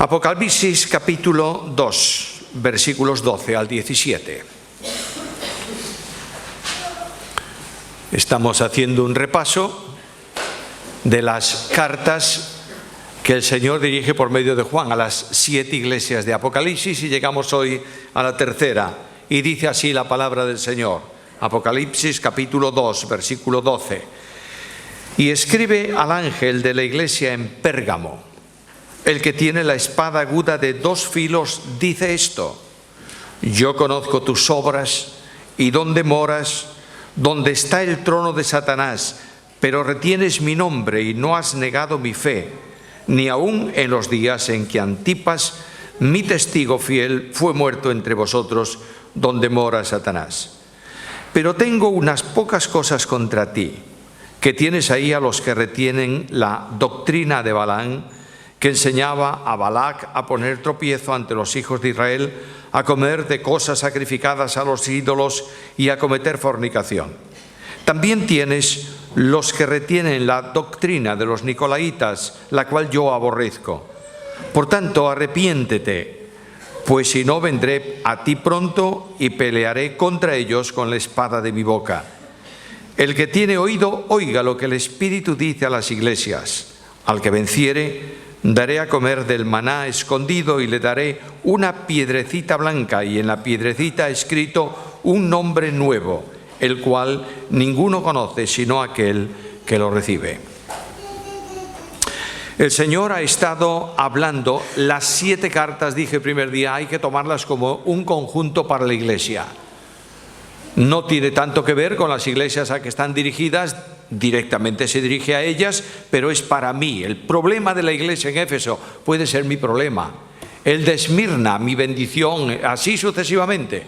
Apocalipsis capítulo 2, versículos 12 al 17. Estamos haciendo un repaso de las cartas que el Señor dirige por medio de Juan a las 7 iglesias de Apocalipsis y llegamos hoy a la tercera. Y dice así la palabra del Señor. Apocalipsis capítulo 2, versículo 12. Y escribe al ángel de la iglesia en Pérgamo. El que tiene la espada aguda de 2 filos dice esto: yo conozco tus obras y dónde moras, donde está el trono de Satanás, pero retienes mi nombre y no has negado mi fe, ni aun en los días en que Antipas, mi testigo fiel, fue muerto entre vosotros, donde mora Satanás. Pero tengo unas pocas cosas contra ti, que tienes ahí a los que retienen la doctrina de Balaam, que enseñaba a Balac a poner tropiezo ante los hijos de Israel, a comer de cosas sacrificadas a los ídolos y a cometer fornicación. También tienes los que retienen la doctrina de los nicolaitas, la cual yo aborrezco. Por tanto, arrepiéntete, pues si no, vendré a ti pronto y pelearé contra ellos con la espada de mi boca. El que tiene oído, oiga lo que el Espíritu dice a las iglesias. Al que venciere, daré a comer del maná escondido y le daré una piedrecita blanca y en la piedrecita escrito un nombre nuevo, el cual ninguno conoce sino aquel que lo recibe. El Señor ha estado hablando las 7 cartas, dije el primer día, hay que tomarlas como un conjunto para la iglesia. No tiene tanto que ver con las iglesias a que están dirigidas, directamente se dirige a ellas, pero es para mí. El problema de la iglesia en Éfeso puede ser mi problema. El de Esmirna, mi bendición, así sucesivamente.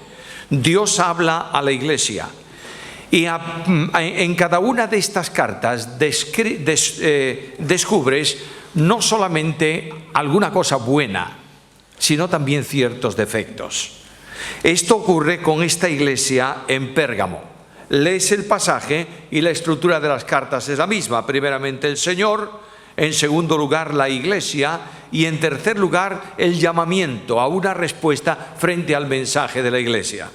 Dios habla a la iglesia. Y en cada una de estas cartas descubres no solamente alguna cosa buena, sino también ciertos defectos. Esto ocurre con esta iglesia en Pérgamo. Lees el pasaje y la estructura de las cartas es la misma. Primeramente el Señor, en segundo lugar la iglesia y en tercer lugar el llamamiento a una respuesta frente al mensaje de la iglesia.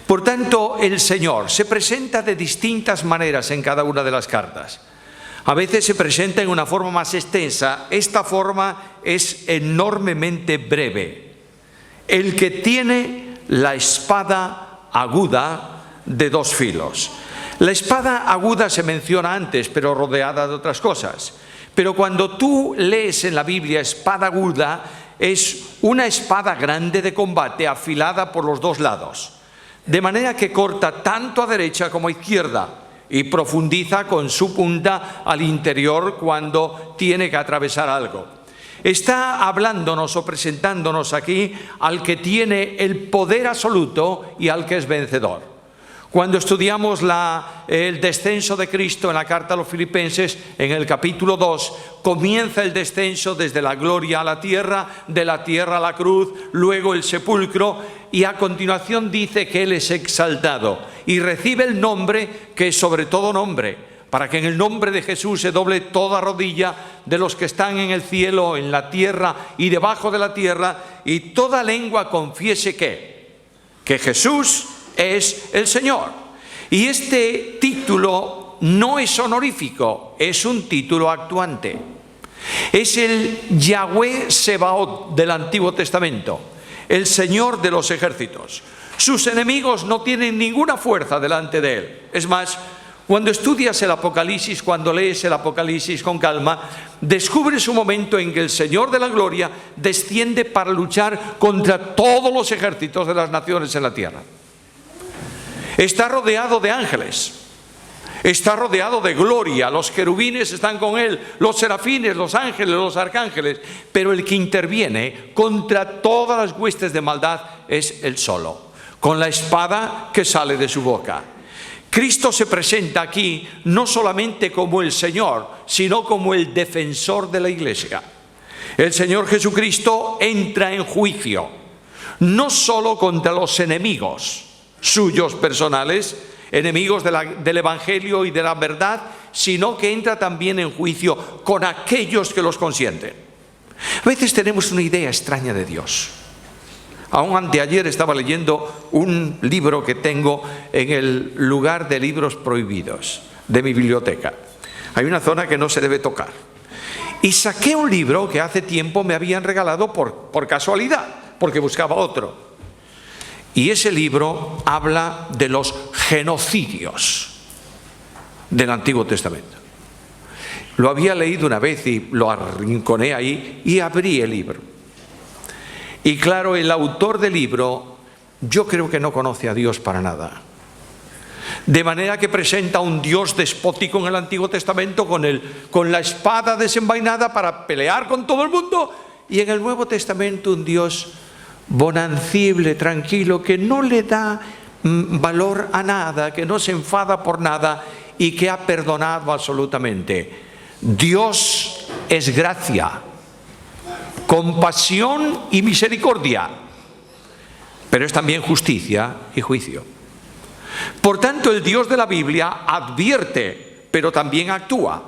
Por tanto, el Señor se presenta de distintas maneras en cada una de las cartas. A veces se presenta en una forma más extensa. Esta forma es enormemente breve. El que tiene la espada aguda de 2 filos. La espada aguda se menciona antes, pero rodeada de otras cosas. Pero cuando tú lees en la Biblia espada aguda, es una espada grande de combate afilada por los 2 lados. De manera que corta tanto a derecha como a izquierda y profundiza con su punta al interior cuando tiene que atravesar algo. Está hablándonos o presentándonos aquí al que tiene el poder absoluto y al que es vencedor. Cuando estudiamos el descenso de Cristo en la carta a los Filipenses, en el capítulo 2, comienza el descenso desde la gloria a la tierra, de la tierra a la cruz, luego el sepulcro, y a continuación dice que Él es exaltado y recibe el nombre que es sobre todo nombre, para que en el nombre de Jesús se doble toda rodilla de los que están en el cielo, en la tierra y debajo de la tierra, y toda lengua confiese que Jesús es el Señor. Y este título no es honorífico, es un título actuante. Es el Yahweh Sebaot del Antiguo Testamento, el Señor de los ejércitos. Sus enemigos no tienen ninguna fuerza delante de Él. Es más, cuando estudias el Apocalipsis, cuando lees el Apocalipsis con calma, descubres un momento en que el Señor de la Gloria desciende para luchar contra todos los ejércitos de las naciones en la tierra. Está rodeado de ángeles, está rodeado de gloria, los querubines están con Él, los serafines, los ángeles, los arcángeles, pero el que interviene contra todas las huestes de maldad es Él solo, con la espada que sale de su boca. Cristo se presenta aquí no solamente como el Señor, sino como el defensor de la iglesia. El Señor Jesucristo entra en juicio, no solo contra los enemigos suyos personales, enemigos del Evangelio y de la verdad, sino que entra también en juicio con aquellos que los consienten. A veces tenemos una idea extraña de Dios. Aún anteayer estaba leyendo un libro que tengo en el lugar de libros prohibidos de mi biblioteca. Hay una zona que no se debe tocar. Y saqué un libro que hace tiempo me habían regalado por casualidad, porque buscaba otro. Y ese libro habla de los genocidios del Antiguo Testamento. Lo había leído una vez y lo arrinconé ahí y abrí el libro. Y claro, el autor del libro, yo creo que no conoce a Dios para nada. De manera que presenta un Dios despótico en el Antiguo Testamento con la espada desenvainada para pelear con todo el mundo, y en el Nuevo Testamento un Dios bonancible, tranquilo, que no le da valor a nada, que no se enfada por nada y que ha perdonado absolutamente. Dios es gracia, compasión y misericordia, pero es también justicia y juicio. Por tanto, el Dios de la Biblia advierte, pero también actúa.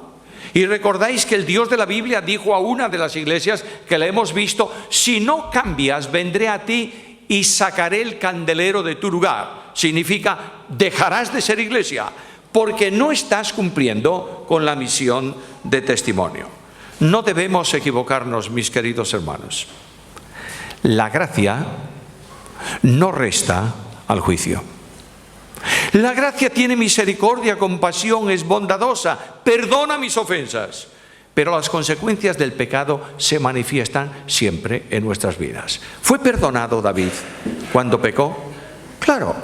Y recordáis que el Dios de la Biblia dijo a una de las iglesias que la hemos visto: si no cambias, vendré a ti y sacaré el candelero de tu lugar. Significa, dejarás de ser iglesia, porque no estás cumpliendo con la misión de testimonio. No debemos equivocarnos, mis queridos hermanos. La gracia no resta al juicio. La gracia tiene misericordia, compasión, es bondadosa, perdona mis ofensas. Pero las consecuencias del pecado se manifiestan siempre en nuestras vidas. ¿Fue perdonado David cuando pecó? Claro.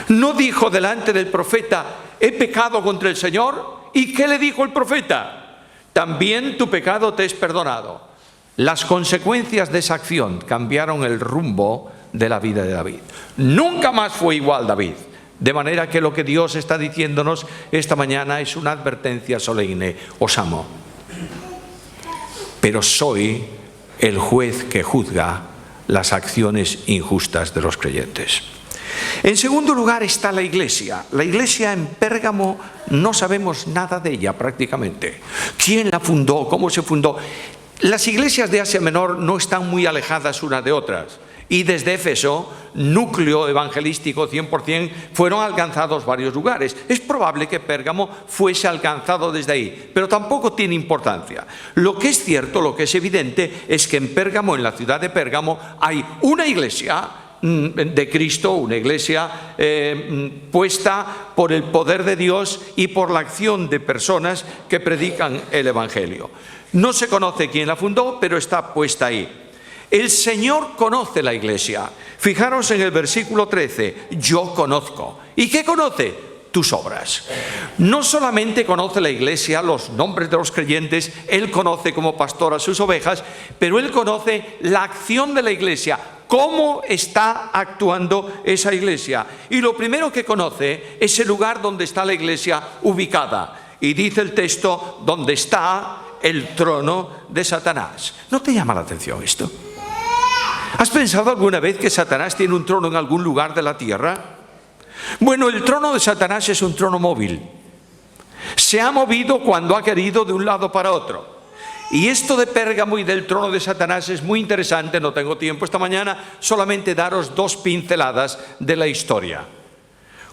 ¿No dijo delante del profeta: he pecado contra el Señor? ¿Y qué le dijo el profeta? También tu pecado te es perdonado. Las consecuencias de esa acción cambiaron el rumbo de la vida de David. Nunca más fue igual David. De manera que lo que Dios está diciéndonos esta mañana es una advertencia solemne. Os amo, pero soy el juez que juzga las acciones injustas de los creyentes. En segundo lugar está la iglesia. La iglesia en Pérgamo no sabemos nada de ella prácticamente. ¿Quién la fundó? ¿Cómo se fundó? Las iglesias de Asia Menor no están muy alejadas unas de otras. Y desde Éfeso, núcleo evangelístico 100%, fueron alcanzados varios lugares. Es probable que Pérgamo fuese alcanzado desde ahí, pero tampoco tiene importancia. Lo que es cierto, lo que es evidente, es que en Pérgamo, en la ciudad de Pérgamo, hay una iglesia de Cristo, una iglesia puesta por el poder de Dios y por la acción de personas que predican el Evangelio. No se conoce quién la fundó, pero está puesta ahí. El Señor conoce la iglesia. Fijaros en el versículo 13, yo conozco. ¿Y qué conoce? Tus obras. No solamente conoce la iglesia los nombres de los creyentes, Él conoce como pastor a sus ovejas, pero Él conoce la acción de la iglesia, cómo está actuando esa iglesia. Y lo primero que conoce es el lugar donde está la iglesia ubicada. Y dice el texto, donde está el trono de Satanás. ¿No te llama la atención esto? ¿Has pensado alguna vez que Satanás tiene un trono en algún lugar de la tierra? Bueno, el trono de Satanás es un trono móvil. Se ha movido cuando ha querido de un lado para otro. Y esto de Pérgamo y del trono de Satanás es muy interesante. No tengo tiempo esta mañana, solamente daros dos pinceladas de la historia.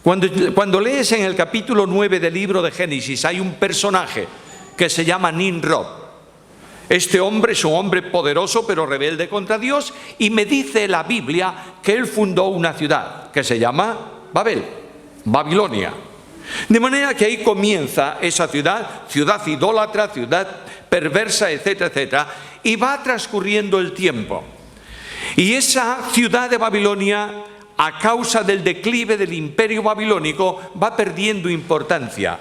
Cuando lees en el capítulo 9 del libro de Génesis, hay un personaje que se llama Nimrod. Este hombre es un hombre poderoso pero rebelde contra Dios, y me dice la Biblia que él fundó una ciudad que se llama Babel, Babilonia. De manera que ahí comienza esa ciudad idólatra, ciudad perversa, etcétera, etcétera, y va transcurriendo el tiempo. Y esa ciudad de Babilonia, a causa del declive del imperio babilónico, va perdiendo importancia.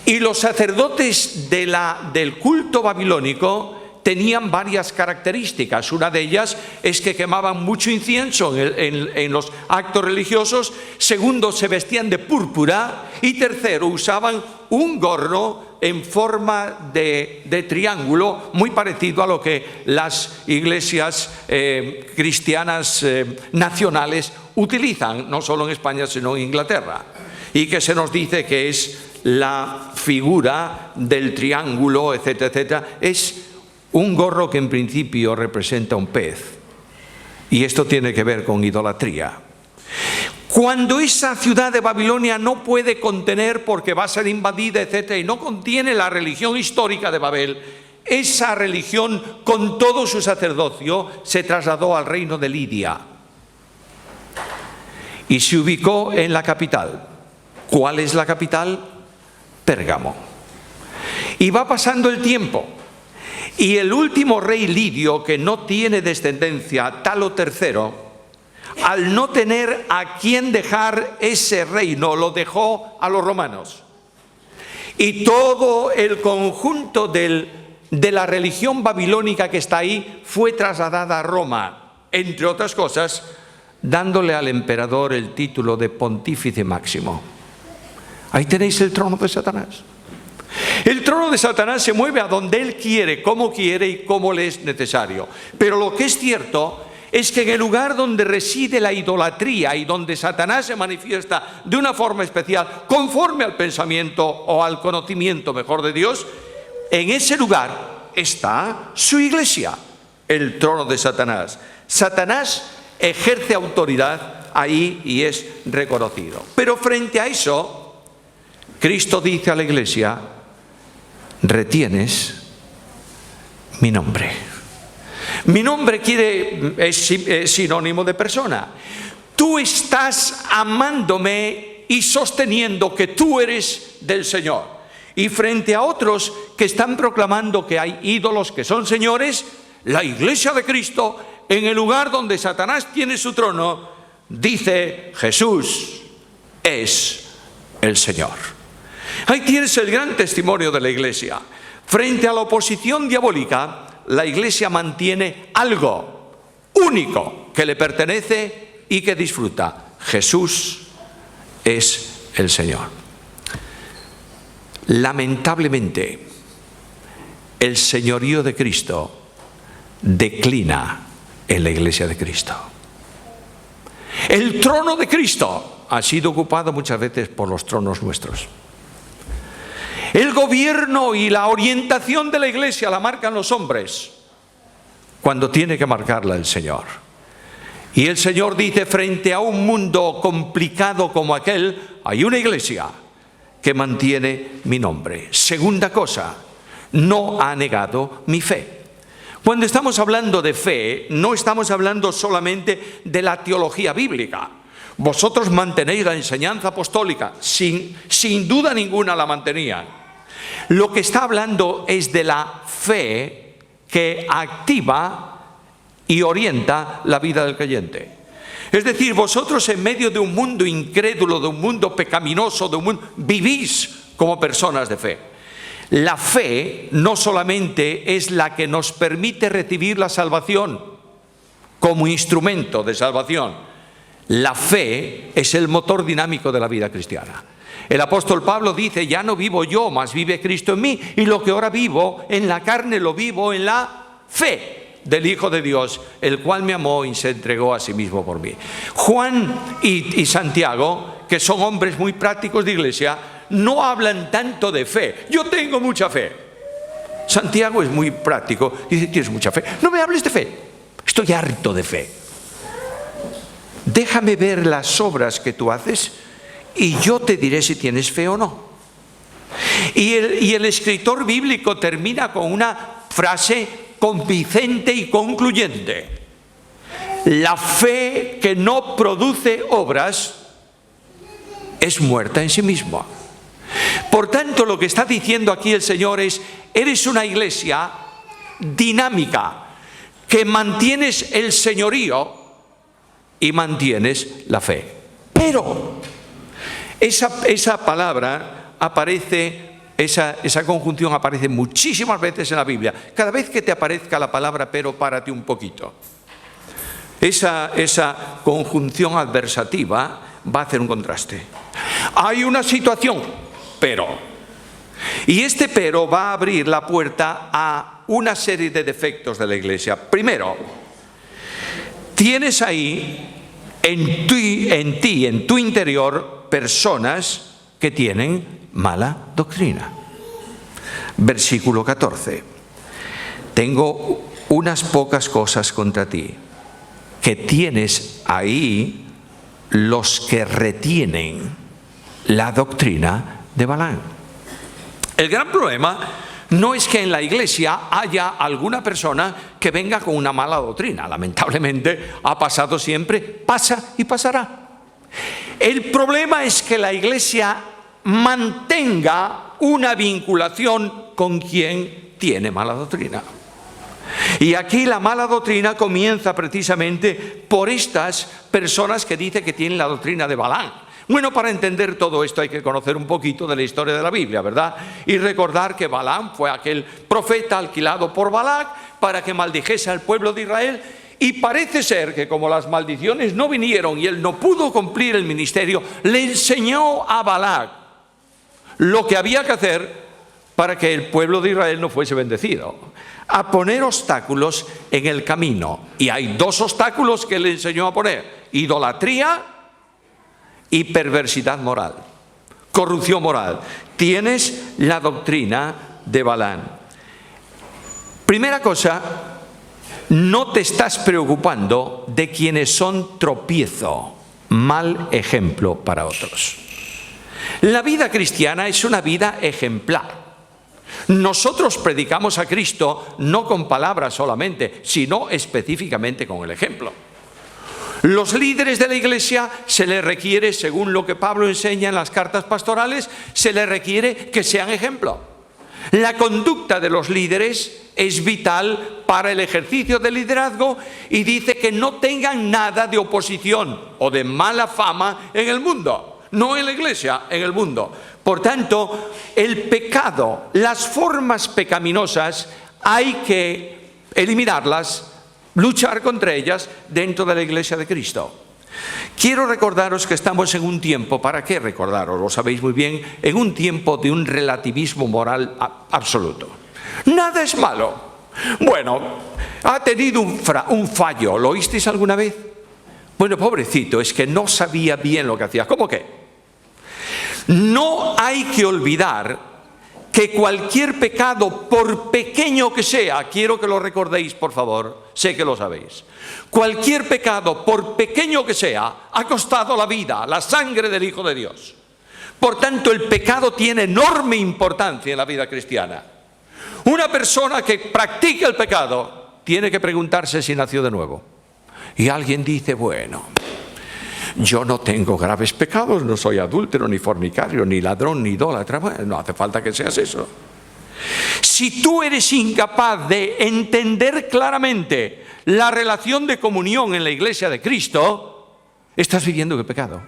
Y los sacerdotes del culto babilónico tenían varias características. Una de ellas es que quemaban mucho incienso en los actos religiosos. Segundo, se vestían de púrpura. Y tercero, usaban un gorro en forma de triángulo, muy parecido a lo que las iglesias cristianas nacionales utilizan, no solo en España sino en Inglaterra. Y que se nos dice que es la figura del triángulo, etcétera, etcétera. Es un gorro que en principio representa un pez. Y esto tiene que ver con idolatría. Cuando esa ciudad de Babilonia no puede contener, porque va a ser invadida, etc., y no contiene la religión histórica de Babel, esa religión con todo su sacerdocio se trasladó al reino de Lidia y se ubicó en la capital. ¿Cuál es la capital? Pérgamo. Y va pasando el tiempo. Y el último rey lidio, que no tiene descendencia, Talo III, al no tener a quien dejar ese reino, lo dejó a los romanos. Y todo el conjunto de la religión babilónica que está ahí fue trasladada a Roma, entre otras cosas, dándole al emperador el título de pontífice máximo. Ahí tenéis el trono de Satanás. El trono de Satanás se mueve a donde él quiere y cómo le es necesario. Pero lo que es cierto es que en el lugar donde reside la idolatría y donde Satanás se manifiesta de una forma especial, conforme al pensamiento o al conocimiento mejor de Dios, en ese lugar está su iglesia, el trono de Satanás. Satanás ejerce autoridad ahí y es reconocido. Pero frente a eso, Cristo dice a la iglesia: retienes mi nombre. Mi nombre es sinónimo de persona. Tú estás amándome y sosteniendo que tú eres del Señor. Y frente a otros que están proclamando que hay ídolos que son señores, la iglesia de Cristo, en el lugar donde Satanás tiene su trono, dice: Jesús es el Señor. Ahí tienes el gran testimonio de la iglesia. Frente a la oposición diabólica, la iglesia mantiene algo único que le pertenece y que disfruta. Jesús es el Señor. Lamentablemente, el señorío de Cristo declina en la iglesia de Cristo. El trono de Cristo ha sido ocupado muchas veces por los tronos nuestros. El gobierno y la orientación de la iglesia la marcan los hombres, cuando tiene que marcarla el Señor. Y el Señor dice: frente a un mundo complicado como aquel, hay una iglesia que mantiene mi nombre. Segunda cosa, no ha negado mi fe. Cuando estamos hablando de fe, no estamos hablando solamente de la teología bíblica. Vosotros mantenéis la enseñanza apostólica, sin duda ninguna la mantenían. Lo que está hablando es de la fe que activa y orienta la vida del creyente. Es decir, vosotros en medio de un mundo incrédulo, de un mundo pecaminoso, vivís como personas de fe. La fe no solamente es la que nos permite recibir la salvación como instrumento de salvación. La fe es el motor dinámico de la vida cristiana. El apóstol Pablo dice: ya no vivo yo, mas vive Cristo en mí, y lo que ahora vivo en la carne lo vivo en la fe del Hijo de Dios, el cual me amó y se entregó a sí mismo por mí. Juan y Santiago, que son hombres muy prácticos de iglesia, no hablan tanto de fe. Yo tengo mucha fe. Santiago es muy práctico, dice: tienes mucha fe. No me hables de fe, estoy harto de fe. Déjame ver las obras que tú haces y yo te diré si tienes fe o no. Y el escritor bíblico termina con una frase convincente y concluyente: la fe que no produce obras es muerta en sí misma. Por tanto, lo que está diciendo aquí el Señor es: eres una iglesia dinámica, que mantienes el señorío y mantienes la fe. Pero esa palabra aparece, esa conjunción aparece muchísimas veces en la Biblia. Cada vez que te aparezca la palabra pero, párate un poquito. Esa conjunción adversativa va a hacer un contraste. Hay una situación, pero. Y este pero va a abrir la puerta a una serie de defectos de la iglesia. Primero, tienes ahí en tu interior, personas que tienen mala doctrina. Versículo 14. tengo unas pocas cosas contra ti, que tienes ahí los que retienen la doctrina de Balaam. El gran problema no es que en la iglesia haya alguna persona que venga con una mala doctrina. Lamentablemente ha pasado siempre, pasa y pasará. El problema es que la iglesia mantenga una vinculación con quien tiene mala doctrina. Y aquí la mala doctrina comienza precisamente por estas personas que dicen que tienen la doctrina de Balaam. Bueno, para entender todo esto hay que conocer un poquito de la historia de la Biblia, ¿verdad? Y recordar que Balaam fue aquel profeta alquilado por Balac para que maldijese al pueblo de Israel. Y parece ser que como las maldiciones no vinieron y él no pudo cumplir el ministerio, le enseñó a Balac lo que había que hacer para que el pueblo de Israel no fuese bendecido: a poner obstáculos en el camino. Y hay dos obstáculos que le enseñó a poner: idolatría y perversidad moral, corrupción moral. Tienes la doctrina de Balaam. Primera cosa, no te estás preocupando de quienes son tropiezo, mal ejemplo para otros. La vida cristiana es una vida ejemplar. Nosotros predicamos a Cristo no con palabras solamente, sino específicamente con el ejemplo. Los líderes de la iglesia se les requiere, según lo que Pablo enseña en las cartas pastorales, se les requiere que sean ejemplo. La conducta de los líderes es vital para el ejercicio del liderazgo y dice que no tengan nada de oposición o de mala fama en el mundo. No en la iglesia, en el mundo. Por tanto, el pecado, las formas pecaminosas, hay que eliminarlas, luchar contra ellas dentro de la iglesia de Cristo. Quiero recordaros que estamos en un tiempo, ¿para qué recordaros? Lo sabéis muy bien, en un tiempo de un relativismo moral absoluto. Nada es malo. Bueno, ha tenido un fallo, ¿lo oísteis alguna vez? Bueno, pobrecito, es que no sabía bien lo que hacía. ¿Cómo qué? No hay que olvidar que cualquier pecado, por pequeño que sea, quiero que lo recordéis por favor, sé que lo sabéis, cualquier pecado, por pequeño que sea, ha costado la vida, la sangre del Hijo de Dios. Por tanto, el pecado tiene enorme importancia en la vida cristiana. Una persona que practica el pecado tiene que preguntarse si nació de nuevo. Y alguien dice, bueno, yo no tengo graves pecados, no soy adúltero, ni fornicario, ni ladrón, ni idólatra. Bueno, no hace falta que seas eso. Si tú eres incapaz de entender claramente la relación de comunión en la iglesia de Cristo, estás viviendo el pecado.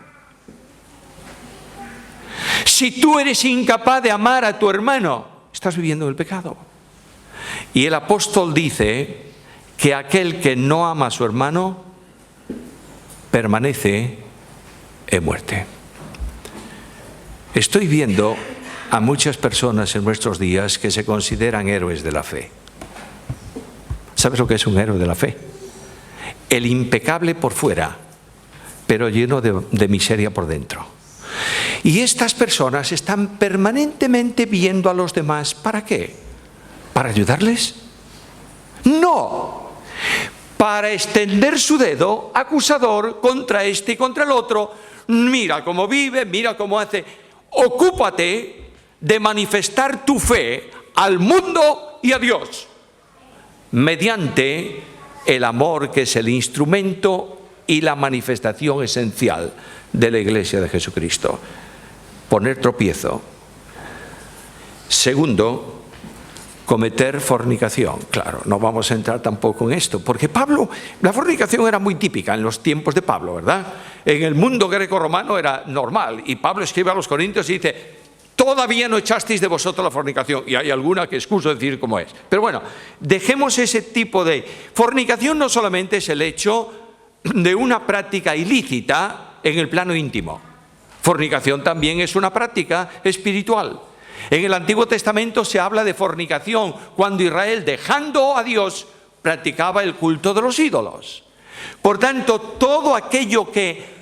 Si tú eres incapaz de amar a tu hermano, estás viviendo el pecado. Y el apóstol dice que aquel que no ama a su hermano permanece en muerte. Estoy viendo a muchas personas en nuestros días que se consideran héroes de la fe. ¿Sabes lo que es un héroe de la fe? El impecable por fuera, pero lleno de miseria por dentro. Y estas personas están permanentemente viendo a los demás. ¿Para qué? ¿Para ayudarles? No. Para extender su dedo acusador contra este y contra el otro. Mira cómo vive, mira cómo hace. Ocúpate de manifestar tu fe al mundo y a Dios mediante el amor, que es el instrumento y la manifestación esencial de la iglesia de Jesucristo. Poner tropiezo. Segundo, cometer fornicación. Claro, no vamos a entrar tampoco en esto, porque la fornicación era muy típica en los tiempos de Pablo, ¿verdad? En el mundo greco-romano era normal, y Pablo escribe a los Corintios y dice, todavía no echasteis de vosotros la fornicación, y hay alguna que excuso decir cómo es. Pero bueno, dejemos ese tipo de... Fornicación no solamente es el hecho de una práctica ilícita en el plano íntimo. Fornicación también es una práctica espiritual. En el Antiguo Testamento se habla de fornicación cuando Israel, dejando a Dios, practicaba el culto de los ídolos. Por tanto, todo aquello que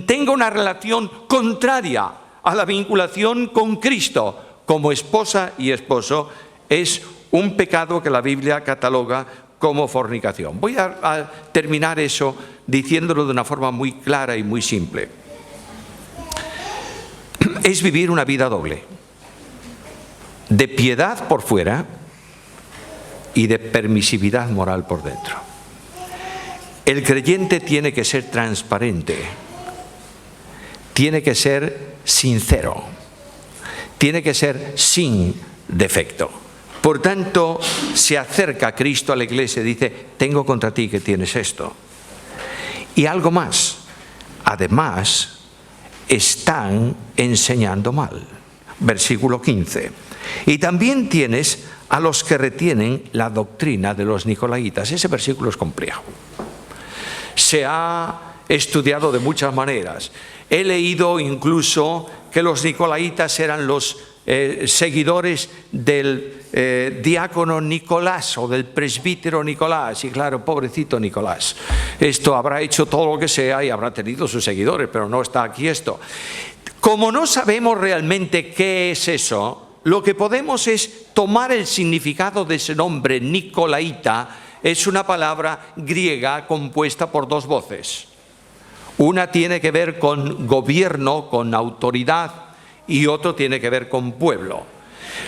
tenga una relación contraria a la vinculación con Cristo como esposa y esposo es un pecado que la Biblia cataloga como fornicación. Voy a terminar eso diciéndolo de una forma muy clara y muy simple. Es vivir una vida doble, de piedad por fuera y de permisividad moral por dentro. El creyente tiene que ser transparente, tiene que ser sincero, tiene que ser sin defecto. Por tanto, se acerca a Cristo a la iglesia y dice: tengo contra ti que tienes esto. Y algo más, además, están enseñando mal. Versículo 15. Y también tienes a los que retienen la doctrina de los nicolaitas. Ese versículo es complejo. Se ha estudiado de muchas maneras. He leído incluso que los nicolaitas eran los seguidores del diácono Nicolás o del presbítero Nicolás. Y claro, pobrecito Nicolás, esto habrá hecho todo lo que sea y habrá tenido sus seguidores, pero no está aquí esto. Como no sabemos realmente qué es eso, lo que podemos es tomar el significado de ese nombre nicolaita. Es una palabra griega compuesta por dos voces. Una tiene que ver con gobierno, con autoridad, y otro tiene que ver con pueblo.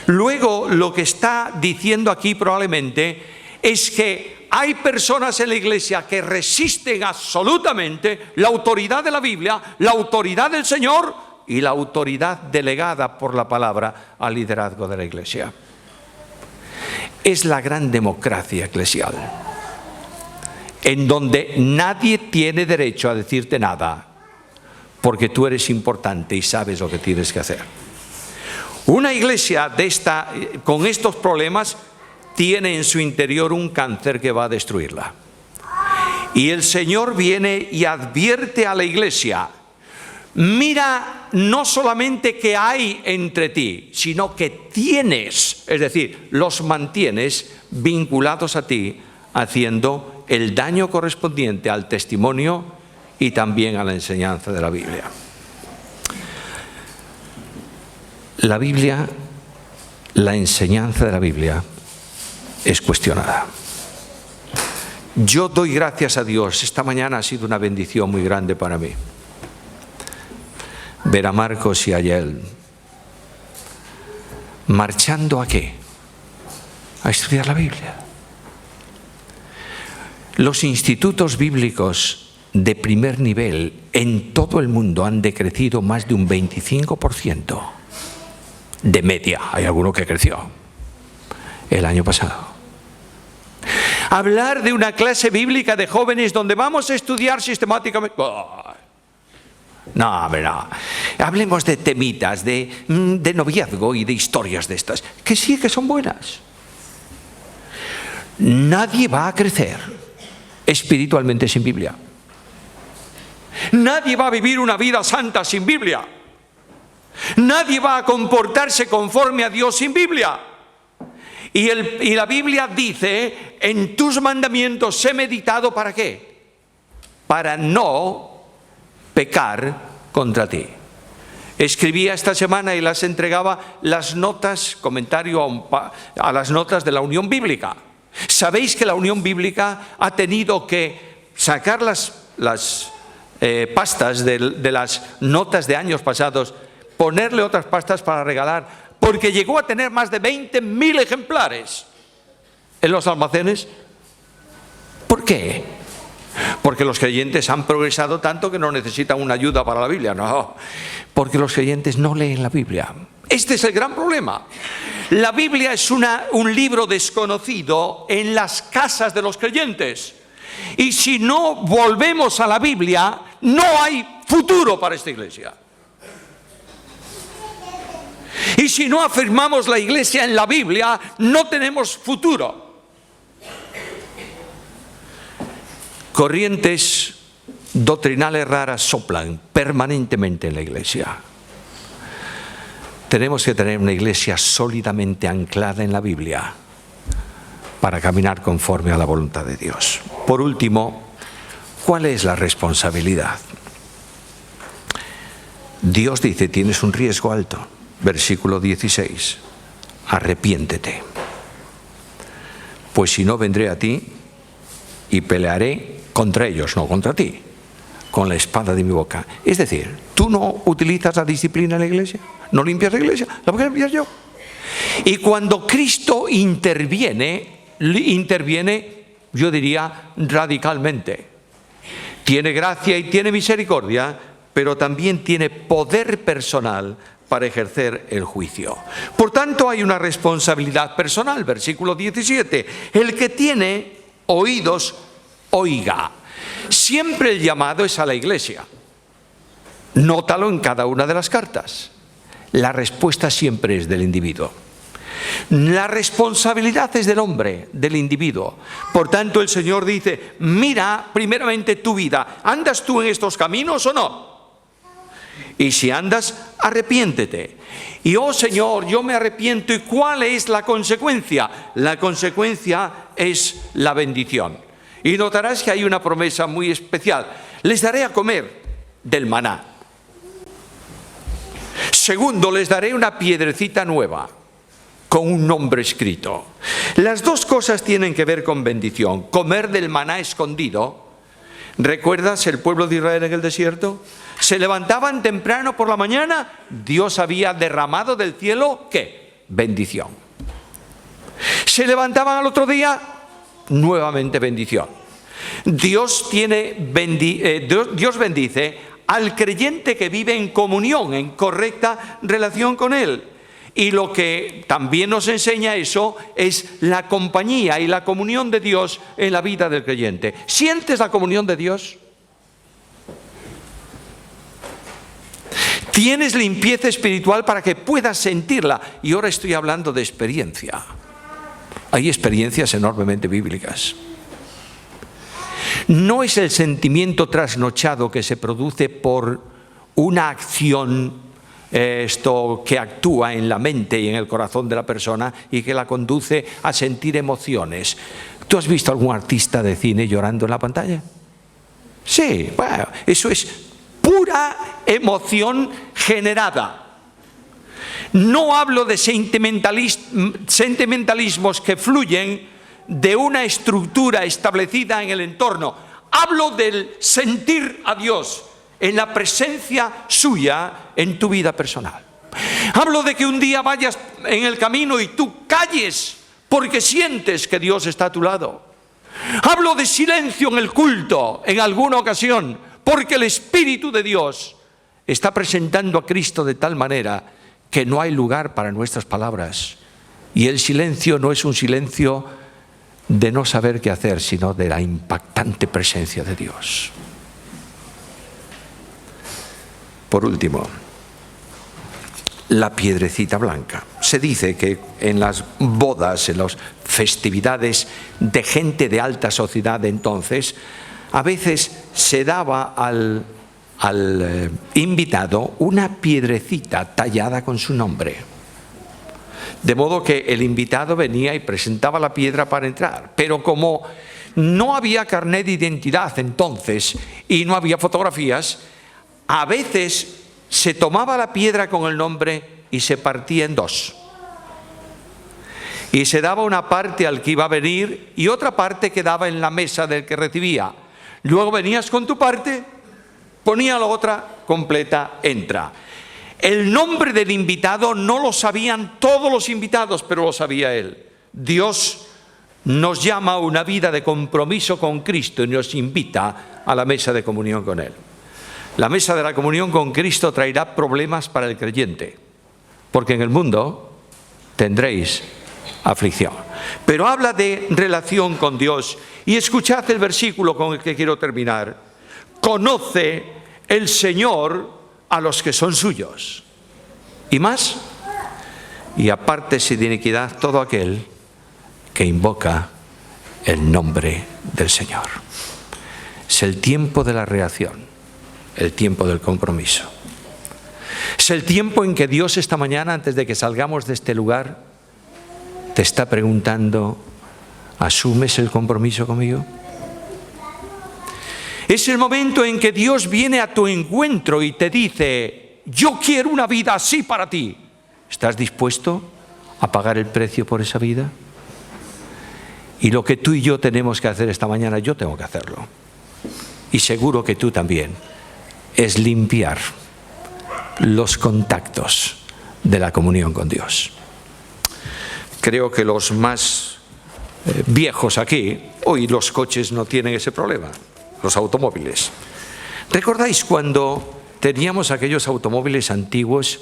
Luego, lo que está diciendo aquí probablemente es que hay personas en la iglesia que resisten absolutamente la autoridad de la Biblia, la autoridad del Señor y la autoridad delegada por la palabra al liderazgo de la iglesia. Es la gran democracia eclesial, en donde nadie tiene derecho a decirte nada, porque tú eres importante y sabes lo que tienes que hacer. Una iglesia con estos problemas tiene en su interior un cáncer que va a destruirla. Y el Señor viene y advierte a la iglesia: mira no solamente qué hay entre ti, sino que tienes, es decir, los mantienes vinculados a ti, haciendo el daño correspondiente al testimonio y también a la enseñanza de la Biblia. La Biblia, la enseñanza de la Biblia es cuestionada. Yo doy gracias a Dios. Esta mañana ha sido una bendición muy grande para mí ver a Marcos y a Yael marchando ¿a qué? A estudiar la Biblia. Los institutos bíblicos de primer nivel en todo el mundo han decrecido más de un 25% de media. Hay alguno que creció el año pasado. Hablar de una clase bíblica de jóvenes donde vamos a estudiar sistemáticamente... No, no. Hablemos de temitas, de noviazgo y de historias de estas, que sí que son buenas. Nadie va a crecer espiritualmente sin Biblia. Nadie va a vivir una vida santa sin Biblia. Nadie va a comportarse conforme a Dios sin Biblia. Y la Biblia dice: en tus mandamientos he meditado, ¿para qué? Para no pecar contra ti. Escribía esta semana y las entregaba las notas, comentario a las notas de la Unión Bíblica. ¿Sabéis que la Unión Bíblica ha tenido que sacar las pastas de las notas de años pasados, ponerle otras pastas para regalar, porque llegó a tener más de 20.000 ejemplares en los almacenes? ¿Por qué? Porque los creyentes han progresado tanto que no necesitan una ayuda para la Biblia. No, porque los creyentes no leen la Biblia. Este es el gran problema. La Biblia es un libro desconocido en las casas de los creyentes. Y si no volvemos a la Biblia, no hay futuro para esta iglesia. Y si no afirmamos la iglesia en la Biblia, no tenemos futuro. Corrientes doctrinales raras soplan permanentemente en la iglesia. Tenemos que tener una iglesia sólidamente anclada en la Biblia para caminar conforme a la voluntad de Dios. Por último, ¿cuál es la responsabilidad? Dios dice: tienes un riesgo alto. Versículo 16. Arrepiéntete. pues si no vendré a ti y pelearé contra ellos, no contra ti, con la espada de mi boca. Es decir, tú no utilizas la disciplina en la iglesia, no limpias la iglesia, la voy a limpiar yo. Y cuando Cristo interviene, yo diría radicalmente. Tiene gracia y tiene misericordia, pero también tiene poder personal para ejercer el juicio. Por tanto, hay una responsabilidad personal. Versículo 17. El que tiene oídos, oiga. Siempre el llamado es a la iglesia. Nótalo en cada una de las cartas. La respuesta siempre es del individuo. La responsabilidad es del hombre, del individuo. Por tanto, el Señor dice, mira primeramente tu vida. ¿Andas tú en estos caminos o no? Y si andas, arrepiéntete. Y oh Señor, yo me arrepiento. ¿Y cuál es la consecuencia? La consecuencia es la bendición. Y notarás que hay una promesa muy especial. Les daré a comer del maná. Segundo, les daré una piedrecita nueva con un nombre escrito. Las dos cosas tienen que ver con bendición. Comer del maná escondido. ¿Recuerdas el pueblo de Israel en el desierto? Se levantaban temprano por la mañana, Dios había derramado del cielo, ¿qué? Bendición. Se levantaban al otro día, nuevamente bendición. Dios bendice al creyente que vive en comunión, en correcta relación con Él. Y lo que también nos enseña eso es la compañía y la comunión de Dios en la vida del creyente. ¿Sientes la comunión de Dios? Tienes limpieza espiritual para que puedas sentirla. Y ahora estoy hablando de experiencia. Hay experiencias enormemente bíblicas. No es el sentimiento trasnochado que se produce por una acción que actúa en la mente y en el corazón de la persona y que la conduce a sentir emociones. ¿Tú has visto algún artista de cine llorando en la pantalla? Sí, bueno, eso es pura emoción generada. No hablo de sentimentalismos que fluyen de una estructura establecida en el entorno. Hablo del sentir a Dios en la presencia suya en tu vida personal. Hablo de que un día vayas en el camino y tú calles porque sientes que Dios está a tu lado. Hablo de silencio en el culto en alguna ocasión porque el Espíritu de Dios está presentando a Cristo de tal manera que no hay lugar para nuestras palabras. Y el silencio no es un silencio de no saber qué hacer, sino de la impactante presencia de Dios. Por último, la piedrecita blanca. Se dice que en las bodas, en las festividades de gente de alta sociedad de entonces, a veces se daba al invitado una piedrecita tallada con su nombre. De modo que el invitado venía y presentaba la piedra para entrar. Pero como no había carnet de identidad entonces y no había fotografías, a veces se tomaba la piedra con el nombre y se partía en dos. Y se daba una parte al que iba a venir y otra parte quedaba en la mesa del que recibía. Luego venías con tu parte, ponía la otra completa, entra. El nombre del invitado no lo sabían todos los invitados, pero lo sabía él. Dios nos llama a una vida de compromiso con Cristo y nos invita a la mesa de comunión con Él. La mesa de la comunión con Cristo traerá problemas para el creyente, porque en el mundo tendréis aflicción. Pero habla de relación con Dios. Y escuchad el versículo con el que quiero terminar. Conoce el Señor a los que son suyos. ¿Y más? Y apártese de iniquidad todo aquel que invoca el nombre del Señor. Es el tiempo de la reacción. El tiempo del compromiso. Es el tiempo en que Dios esta mañana, antes de que salgamos de este lugar, te está preguntando, ¿asumes el compromiso conmigo? Es el momento en que Dios viene a tu encuentro y te dice, yo quiero una vida así para ti. ¿Estás dispuesto a pagar el precio por esa vida? Y lo que tú y yo tenemos que hacer esta mañana, yo tengo que hacerlo. Y seguro que tú también, es limpiar los contactos de la comunión con Dios. Creo que los más viejos aquí, hoy los coches no tienen ese problema, los automóviles. ¿Recordáis cuando teníamos aquellos automóviles antiguos,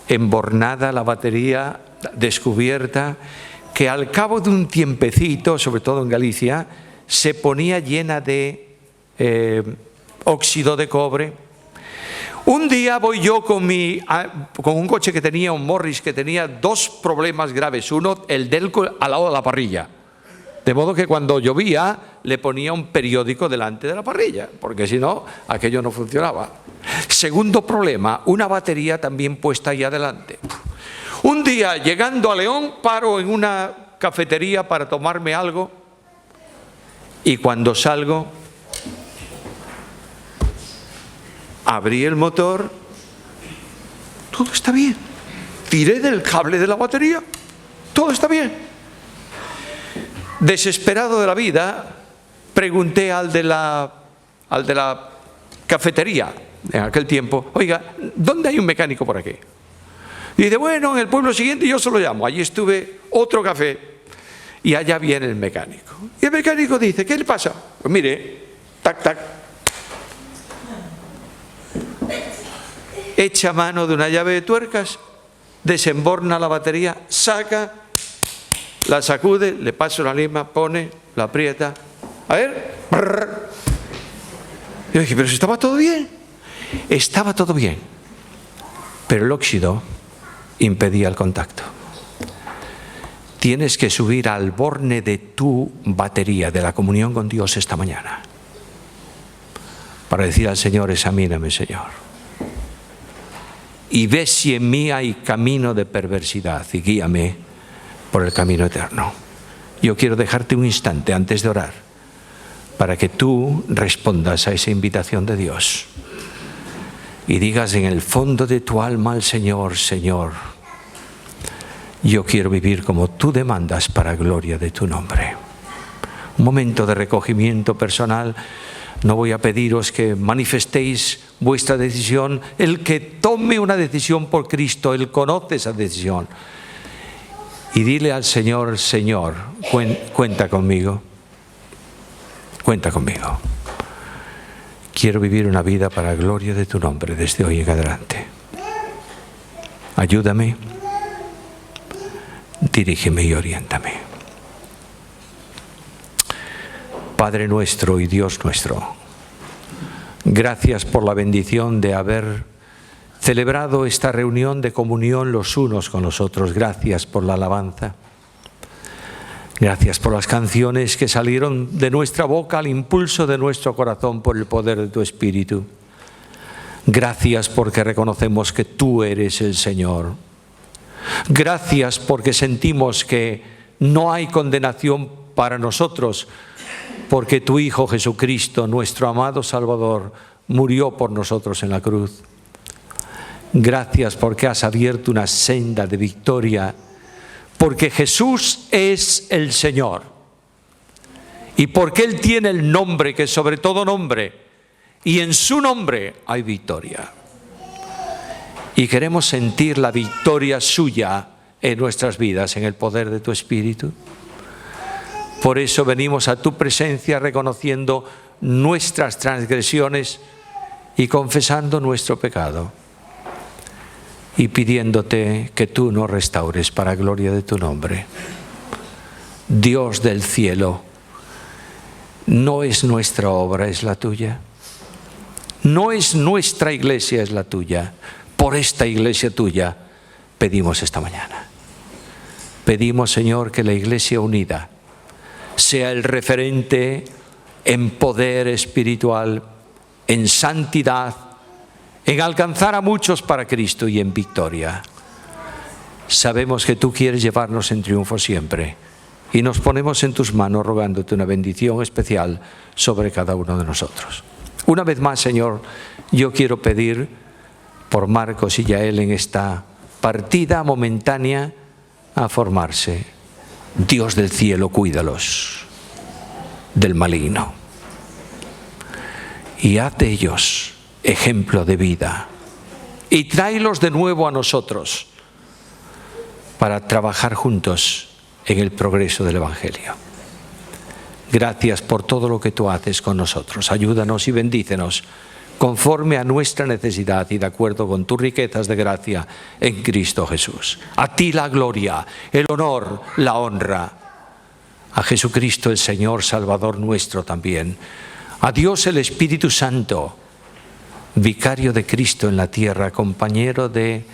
embornada la batería, descubierta, que al cabo de un tiempecito, sobre todo en Galicia, se ponía llena de óxido de cobre? Un día voy yo con un coche que tenía, un Morris, que tenía dos problemas graves. Uno, el delco al lado de la parrilla. De modo que cuando llovía le ponía un periódico delante de la parrilla, porque si no, aquello no funcionaba. Segundo problema, una batería también puesta ahí adelante. Un día, llegando a León, paro en una cafetería para tomarme algo y cuando salgo, abrí el motor, todo está bien. Tiré del cable de la batería, todo está bien. Desesperado de la vida, pregunté al de la cafetería en aquel tiempo: oiga, ¿dónde hay un mecánico por aquí? Y dice: bueno, en el pueblo siguiente yo se lo llamo. Allí estuve, otro café, y allá viene el mecánico. Y el mecánico dice: ¿qué le pasa? Pues mire, tac, tac. Echa mano de una llave de tuercas, desemborna la batería, saca, la sacude, le pasa una lima, pone, la aprieta. A ver. Yo dije: pero si estaba todo bien. Estaba todo bien, pero el óxido impedía el contacto. Tienes que subir al borne de tu batería, de la comunión con Dios esta mañana, para decir al Señor: examíname, Señor, y ve si en mí hay camino de perversidad y guíame por el camino eterno. Yo quiero dejarte un instante antes de orar para que tú respondas a esa invitación de Dios y digas en el fondo de tu alma al Señor: Señor, yo quiero vivir como tú demandas para gloria de tu nombre. Un momento de recogimiento personal. No voy a pediros que manifestéis vuestra decisión. El que tome una decisión por Cristo, Él conoce esa decisión. Y dile al Señor: Señor, cuenta conmigo. Cuenta conmigo. Quiero vivir una vida para la gloria de tu nombre desde hoy en adelante. Ayúdame, dirígeme y oriéntame. Padre nuestro y Dios nuestro, gracias por la bendición de haber celebrado esta reunión de comunión los unos con los otros. Gracias por la alabanza. Gracias por las canciones que salieron de nuestra boca al impulso de nuestro corazón por el poder de tu Espíritu. Gracias porque reconocemos que tú eres el Señor. Gracias porque sentimos que no hay condenación para nosotros, porque tu Hijo Jesucristo, nuestro amado Salvador, murió por nosotros en la cruz. Gracias porque has abierto una senda de victoria, porque Jesús es el Señor y porque Él tiene el nombre que es sobre todo nombre, y en su nombre hay victoria. Y queremos sentir la victoria suya en nuestras vidas, en el poder de tu Espíritu. Por eso venimos a tu presencia reconociendo nuestras transgresiones y confesando nuestro pecado y pidiéndote que tú nos restaures para gloria de tu nombre. Dios del cielo, no es nuestra obra, es la tuya. No es nuestra iglesia, es la tuya. Por esta iglesia tuya pedimos esta mañana. Pedimos, Señor, que la iglesia unida sea el referente en poder espiritual, en santidad, en alcanzar a muchos para Cristo y en victoria. Sabemos que tú quieres llevarnos en triunfo siempre y nos ponemos en tus manos rogándote una bendición especial sobre cada uno de nosotros. Una vez más, Señor, yo quiero pedir por Marcos y Yael en esta partida momentánea a formarse. Dios del cielo, cuídalos del maligno y haz de ellos ejemplo de vida y tráelos de nuevo a nosotros para trabajar juntos en el progreso del Evangelio. Gracias por todo lo que tú haces con nosotros. Ayúdanos y bendícenos conforme a nuestra necesidad y de acuerdo con tus riquezas de gracia en Cristo Jesús. A ti la gloria, el honor, la honra. A Jesucristo el Señor, Salvador nuestro también. A Dios el Espíritu Santo, vicario de Cristo en la tierra, compañero de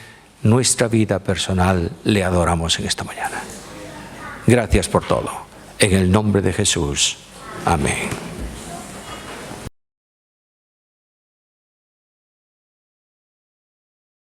nuestra vida personal, le adoramos en esta mañana. Gracias por todo. En el nombre de Jesús. Amén.